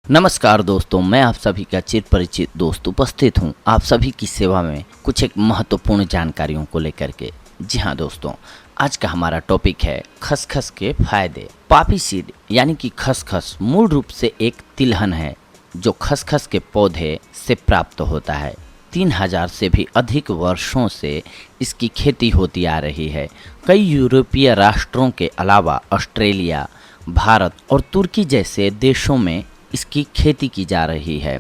नमस्कार दोस्तों, मैं आप सभी का चिर परिचित दोस्त उपस्थित हूं आप सभी की सेवा में कुछ एक महत्वपूर्ण जानकारियों को लेकर के। जी हाँ दोस्तों, आज का हमारा टॉपिक है खसखस के फायदे। पॉपी सीड यानी कि खसखस मूल रूप से एक तिलहन है जो खसखस के पौधे से प्राप्त होता है। 3000 से भी अधिक वर्षों से इसकी खेती होती आ रही है। कई यूरोपीय राष्ट्रों के अलावा ऑस्ट्रेलिया, भारत और तुर्की जैसे देशों में इसकी खेती की जा रही है।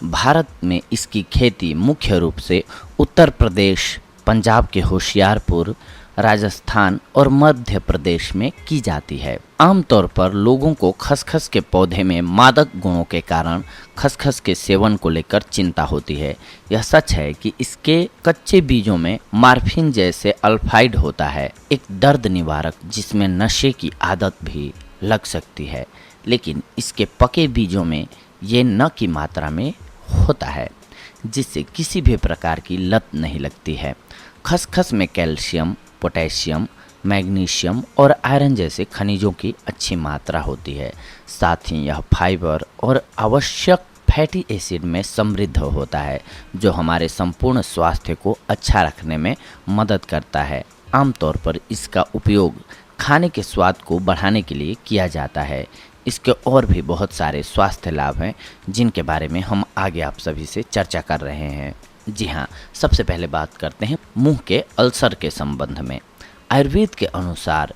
भारत में इसकी खेती मुख्य रूप से उत्तर प्रदेश, पंजाब के होशियारपुर, राजस्थान और मध्य प्रदेश में की जाती है। आमतौर पर लोगों को खसखस के पौधे में मादक गुणों के कारण खसखस के सेवन को लेकर चिंता होती है। यह सच है कि इसके कच्चे बीजों में मार्फिन जैसे अल्फाइड होता है, एक दर्द निवारक जिसमें नशे की आदत भी लग सकती है, लेकिन इसके पके बीजों में ये न की मात्रा में होता है, जिससे किसी भी प्रकार की लत नहीं लगती है। खसखस में कैल्शियम, पोटेशियम, मैग्नीशियम और आयरन जैसे खनिजों की अच्छी मात्रा होती है। साथ ही यह फाइबर और आवश्यक फैटी एसिड में समृद्ध होता है, जो हमारे संपूर्ण स्वास्थ्य को अच्छा रखने में मदद करता है। आमतौर पर इसका उपयोग खाने के स्वाद को बढ़ाने के लिए किया जाता है। इसके और भी बहुत सारे स्वास्थ्य लाभ हैं, जिनके बारे में हम आगे आप सभी से चर्चा कर रहे हैं। जी हाँ, सबसे पहले बात करते हैं मुंह के अल्सर के संबंध में। आयुर्वेद के अनुसार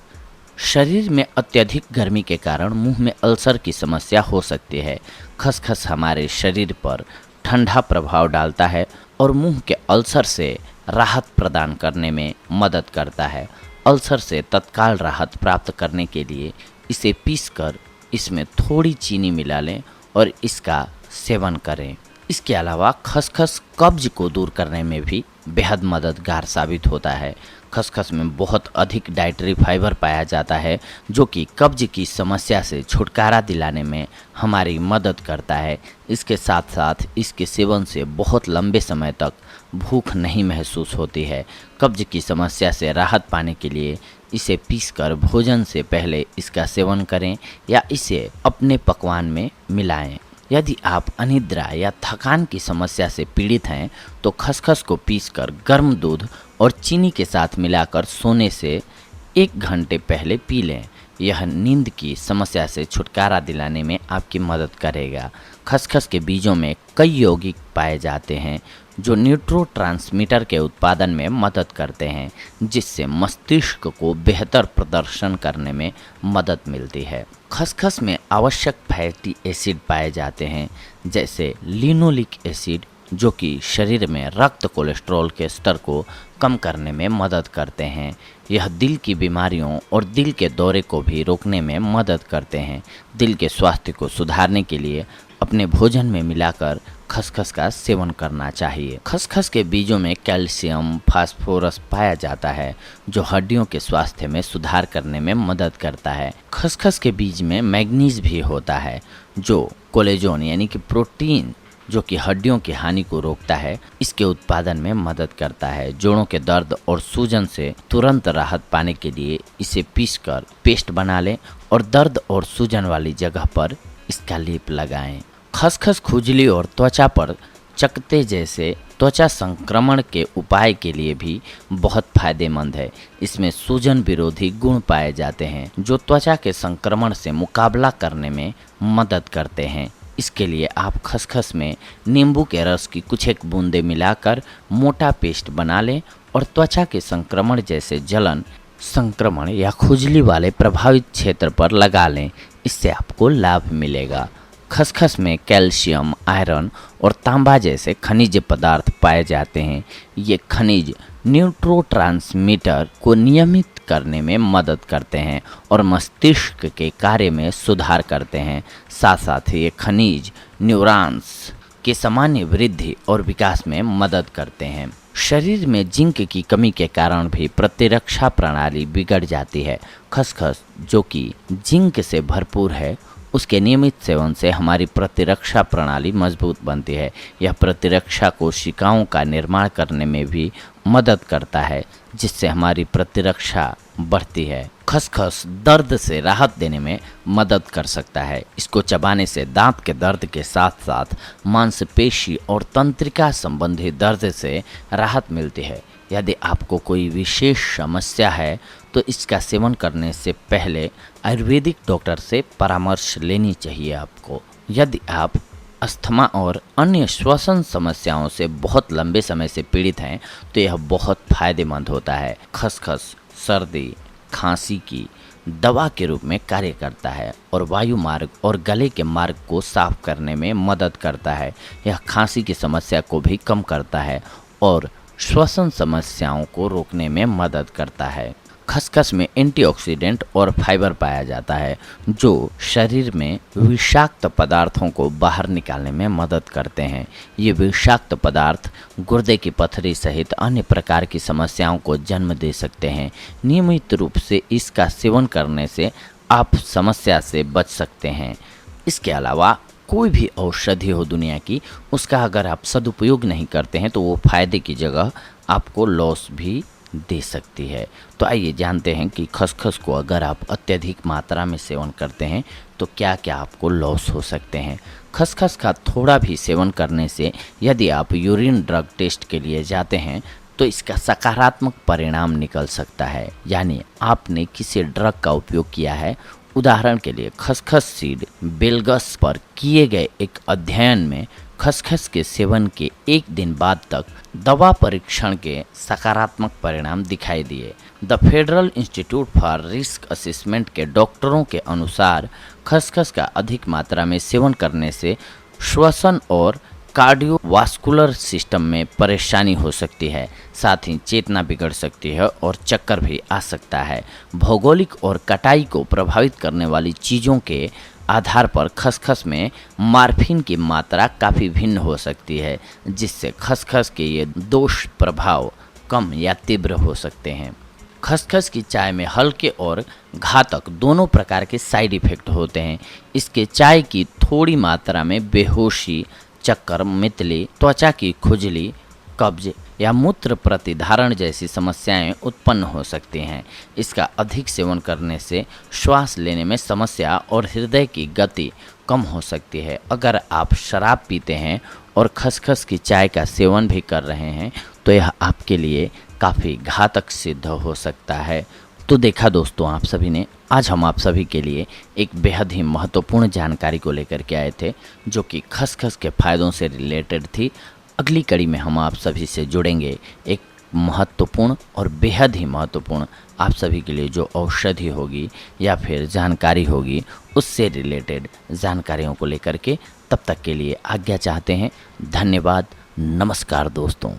शरीर में अत्यधिक गर्मी के कारण मुंह में अल्सर की समस्या हो सकती है। खसखस हमारे शरीर पर ठंडा प्रभाव डालता है और मुंह के अल्सर से राहत प्रदान करने में मदद करता है। अल्सर से तत्काल राहत प्राप्त करने के लिए इसे पीसकर इसमें थोड़ी चीनी मिला लें और इसका सेवन करें। इसके अलावा खसखस कब्ज को दूर करने में भी बेहद मददगार साबित होता है। खसखस में बहुत अधिक डाइटरी फाइबर पाया जाता है, जो कि कब्ज की समस्या से छुटकारा दिलाने में हमारी मदद करता है। इसके साथ साथ इसके सेवन से बहुत लंबे समय तक भूख नहीं महसूस होती है। कब्ज की समस्या से राहत पाने के लिए इसे पीसकर भोजन से पहले इसका सेवन करें या इसे अपने पकवान में मिलाएं। यदि आप अनिद्रा या थकान की समस्या से पीड़ित हैं तो खसखस को पीसकर गर्म दूध और चीनी के साथ मिलाकर सोने से 1 घंटे पहले पी लें। यह नींद की समस्या से छुटकारा दिलाने में आपकी मदद करेगा। खसखस के बीजों में कई यौगिक पाए जाते हैं जो न्यूरोट्रांसमीटर के उत्पादन में मदद करते हैं, जिससे मस्तिष्क को बेहतर प्रदर्शन करने में मदद मिलती है। खसखस में आवश्यक फैटी एसिड पाए जाते हैं, जैसे लिनोलिक एसिड, जो कि शरीर में रक्त कोलेस्ट्रॉल के स्तर को कम करने में मदद करते हैं। यह दिल की बीमारियों और दिल के दौरे को भी रोकने में मदद करते हैं। दिल के स्वास्थ्य को सुधारने के लिए अपने भोजन में मिलाकर खसखस का सेवन करना चाहिए। खसखस के बीजों में कैल्शियम, फास्फोरस पाया जाता है, जो हड्डियों के स्वास्थ्य में सुधार करने में मदद करता है। खसखस के बीज में मैग्नीज भी होता है, जो कोलेजन यानी कि प्रोटीन, जो कि हड्डियों की हानि को रोकता है, इसके उत्पादन में मदद करता है। जोड़ों के दर्द और सूजन से तुरंत राहत पाने के लिए इसे पीसकर पेस्ट बना लें और दर्द और सूजन वाली जगह पर इसका लेप लगाएं। खसखस खुजली और त्वचा पर चकत्ते जैसे त्वचा संक्रमण के उपाय के लिए भी बहुत फायदेमंद है। इसमें सूजन विरोधी गुण पाए जाते हैं, जो त्वचा के संक्रमण से मुकाबला करने में मदद करते हैं। इसके लिए आप खसखस में नींबू के रस की कुछ एक बूंदें मिलाकर मोटा पेस्ट बना लें और त्वचा के संक्रमण जैसे जलन, संक्रमण या खुजली वाले प्रभावित क्षेत्र पर लगा लें। इससे आपको लाभ मिलेगा। खसखस में कैल्शियम, आयरन और तांबा जैसे खनिज पदार्थ पाए जाते हैं। ये खनिज न्यूरोट्रांसमीटर को नियमित करने में मदद करते हैं और मस्तिष्क के कार्य में सुधार करते हैं। साथ साथ ये खनिज न्यूरॉन्स के सामान्य वृद्धि और विकास में मदद करते हैं। शरीर में जिंक की कमी के कारण भी प्रतिरक्षा प्रणाली बिगड़ जाती है। खसखस, जो कि जिंक से भरपूर है, उसके नियमित सेवन से हमारी प्रतिरक्षा प्रणाली मजबूत बनती है। यह प्रतिरक्षा कोशिकाओं का निर्माण करने में भी मदद करता है, जिससे हमारी प्रतिरक्षा बढ़ती है। खसखस दर्द से राहत देने में मदद कर सकता है। इसको चबाने से दांत के दर्द के साथ साथ मांसपेशी और तंत्रिका संबंधी दर्द से राहत मिलती है। यदि आपको कोई विशेष समस्या है तो इसका सेवन करने से पहले आयुर्वेदिक डॉक्टर से परामर्श लेनी चाहिए आपको। यदि आप अस्थमा और अन्य श्वसन समस्याओं से बहुत लंबे समय से पीड़ित हैं तो यह बहुत फायदेमंद होता है। खसखस सर्दी खांसी की दवा के रूप में कार्य करता है और वायु मार्ग और गले के मार्ग को साफ करने में मदद करता है। यह खांसी की समस्या को भी कम करता है और श्वसन समस्याओं को रोकने में मदद करता है। खसखस में एंटीऑक्सीडेंट और फाइबर पाया जाता है जो शरीर में विषाक्त पदार्थों को बाहर निकालने में मदद करते हैं। ये विषाक्त पदार्थ गुर्दे की पथरी सहित अन्य प्रकार की समस्याओं को जन्म दे सकते हैं। नियमित रूप से इसका सेवन करने से आप समस्या से बच सकते हैं। इसके अलावा कोई भी औषधि हो दुनिया की, उसका अगर आप सदुपयोग नहीं करते हैं तो वो फायदे की जगह आपको लॉस भी दे सकती है। तो आइए जानते हैं कि खसखस को अगर आप अत्यधिक मात्रा में सेवन करते हैं तो क्या क्या आपको लॉस हो सकते हैं। खसखस का थोड़ा भी सेवन करने से यदि आप यूरिन ड्रग टेस्ट के लिए जाते हैं तो इसका सकारात्मक परिणाम निकल सकता है। यानी आपने किसी ड्रग का उपयोग किया है। उदाहरण के लिए खसखस सीड बेलगस पर किए गए एक अध्ययन में खसखस के सेवन के एक दिन बाद तक दवा परीक्षण के सकारात्मक परिणाम दिखाई दिए। The federal institute for risk assessment के डॉक्टरों के अनुसार खसखस का अधिक मात्रा में सेवन करने से श्वसन और कार्डियोवास्कुलर सिस्टम में परेशानी हो सकती है, साथ ही चेतना बिगड़ सकती है और चक्कर भी आ सकता है। भौगोलिक और कटाई को प्रभावित करने वाली चीज़ों के आधार पर खसखस में मार्फिन की मात्रा काफ़ी भिन्न हो सकती है, जिससे खसखस के ये दोष प्रभाव कम या तीव्र हो सकते हैं। खसखस की चाय में हल्के और घातक दोनों प्रकार के साइड इफ़ेक्ट होते हैं। इसके चाय की थोड़ी मात्रा में बेहोशी, चक्कर, मितली, त्वचा की खुजली, कब्ज या मूत्र प्रतिधारण जैसी समस्याएं उत्पन्न हो सकती हैं। इसका अधिक सेवन करने से श्वास लेने में समस्या और हृदय की गति कम हो सकती है। अगर आप शराब पीते हैं और खसखस की चाय का सेवन भी कर रहे हैं तो यह आपके लिए काफ़ी घातक सिद्ध हो सकता है। तो देखा दोस्तों, आप सभी ने आज हम आप सभी के लिए एक बेहद ही महत्वपूर्ण जानकारी को लेकर के आए थे जो कि खसखस के फ़ायदों से रिलेटेड थी। अगली कड़ी में हम आप सभी से जुड़ेंगे एक महत्वपूर्ण और बेहद ही महत्वपूर्ण आप सभी के लिए जो औषधि होगी या फिर जानकारी होगी उससे रिलेटेड जानकारियों को लेकर के। तब तक के लिए आज्ञा चाहते हैं। धन्यवाद। नमस्कार दोस्तों।